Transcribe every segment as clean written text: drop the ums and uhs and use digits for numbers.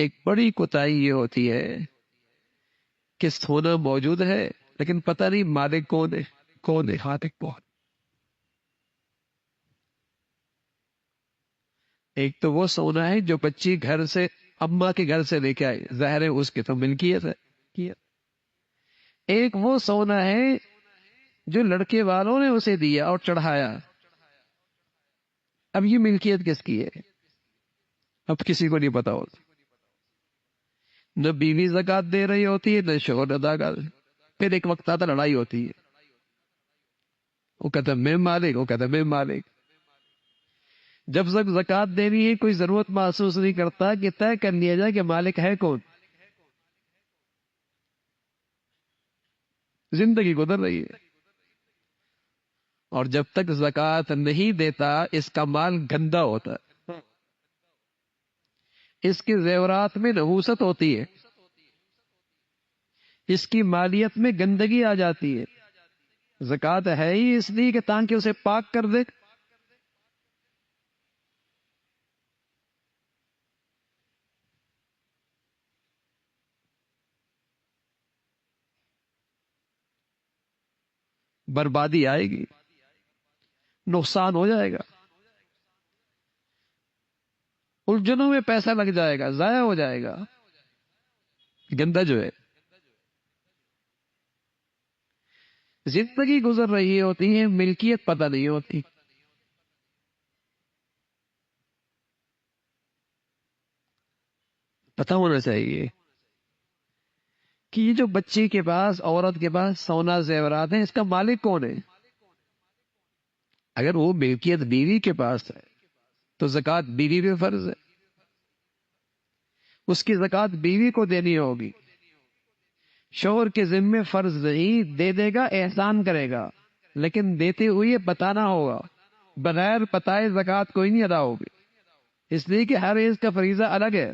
ایک بڑی کوتاہی یہ ہوتی ہے کہ سونا موجود ہے لیکن پتہ نہیں مالک کون ہے، کون ہے خالق کون۔ ایک تو وہ سونا ہے جو بچی گھر سے، اماں کے گھر سے لے کے آئے، ظاہر ہے اس کی تو ملکیت ہے۔ ایک وہ سونا ہے جو لڑکے والوں نے اسے دیا اور چڑھایا، اب یہ ملکیت کس کی ہے؟ اب کسی کو نہیں پتا ہوتا۔ نہ بیوی زکات دے رہی ہوتی ہے، نہ شوہر ادا کر، پھر ایک وقت آتا لڑائی ہوتی ہے، وہ کہتا میں مالک، وہ کہتا میں مالک۔ جب تک زکات دینی ہے کوئی ضرورت محسوس نہیں کرتا کہ طے کر لیا جائے کہ مالک ہے کون۔ زندگی گزر رہی ہے، اور جب تک زکات نہیں دیتا اس کا مال گندا ہوتا ہے، اس کے زیورات میں نحوست ہوتی ہے، اس کی مالیت میں گندگی آ جاتی ہے۔ زکات ہے ہی اس لیے کہ تاکہ اسے پاک کر دے۔ بربادی آئے گی، نقصان ہو جائے گا، الجھنوں میں پیسہ لگ جائے گا، ضائع ہو جائے گا، گندا جو ہے۔ زندگی گزر رہی ہوتی ہے، ملکیت پتہ نہیں ہوتی۔ پتہ ہونا چاہیے کہ یہ جو بچی کے پاس، عورت کے پاس سونا زیورات ہیں، اس کا مالک کون ہے؟ اگر وہ ملکیت بیوی کے پاس ہے تو زکات بیوی پہ فرض ہے، اس کی زکات بیوی کو دینی ہوگی۔ شوہر کے ذمے فرض نہیں، دے دے گا، احسان کرے گا، لیکن دیتے ہوئے بتانا ہوگا، بغیر بتائے زکات کوئی نہیں ادا ہوگی، اس لیے کہ ہر ایک کا فریضہ الگ ہے۔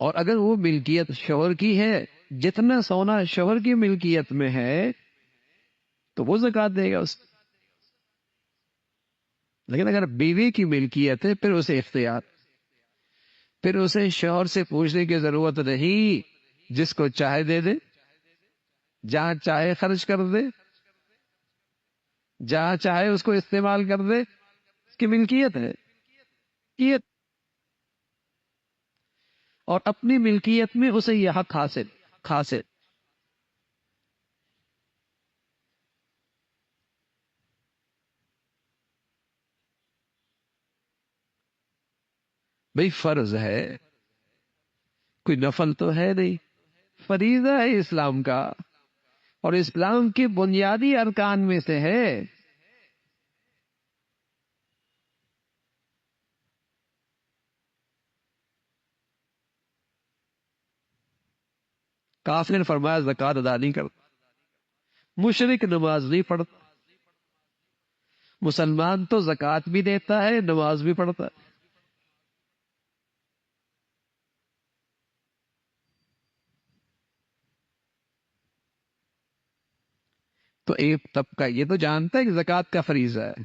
اور اگر وہ ملکیت شوہر کی ہے، جتنا سونا شوہر کی ملکیت میں ہے تو وہ زکات دے گا اس، لیکن اگر بیوی کی ملکیت ہے پھر اسے اختیار، پھر اسے شوہر سے پوچھنے کی ضرورت نہیں، جس کو چاہے دے دے، جہاں چاہے خرچ کر دے، جہاں چاہے اس کو استعمال کر دے، اس کی ملکیت ہے ملکیت، اور اپنی ملکیت میں اسے یہ حق حاصل۔ بھئی فرض ہے، کوئی نفل تو ہے نہیں، فریضہ ہے اسلام کا، اور اسلام کے بنیادی ارکان میں سے ہے۔ کافر نے فرمایا زکات ادا نہیں کرتا، مشرک نماز نہیں پڑھتا، مسلمان تو زکات بھی دیتا ہے، نماز بھی پڑھتا ہے۔ تو ایک طبقہ یہ تو جانتا ہے کہ زکات کا فریضہ ہے،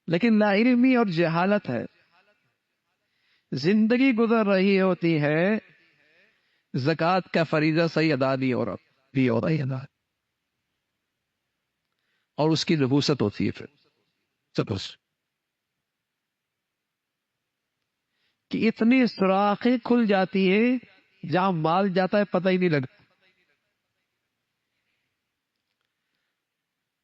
لیکن لا علمی اور جہالت ہے، زندگی گزر رہی ہوتی ہے، زکات کا فریضہ صحیح ادا نہیں ہو رہا، اور اس کی نحوست ہوتی ہے پھر کہ اتنی سوراخیں کھل جاتی ہے جہاں مال جاتا ہے پتہ ہی نہیں لگتا،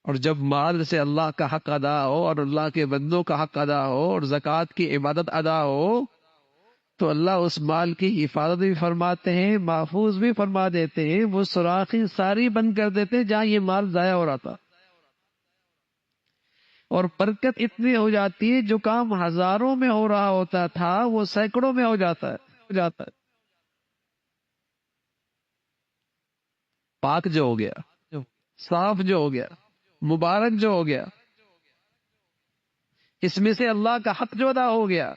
اور جب مال سے اللہ کا حق ادا ہو اور اللہ کے بندوں کا حق ادا ہو اور زکوٰۃ کی عبادت ادا ہو تو اللہ اس مال کی حفاظت بھی فرماتے ہیں، محفوظ بھی فرما دیتے ہیں، وہ سوراخیں ساری بند کر دیتے ہیں جہاں یہ مال ضائع ہو رہا تھا، اور برکت اتنی ہو جاتی ہے جو کام ہزاروں میں ہو رہا ہوتا تھا وہ سینکڑوں میں ہو جاتا ہے، پاک جو ہو گیا، صاف جو ہو گیا، مبارک جو ہو گیا، اس میں سے اللہ کا حق جو ادا ہو گیا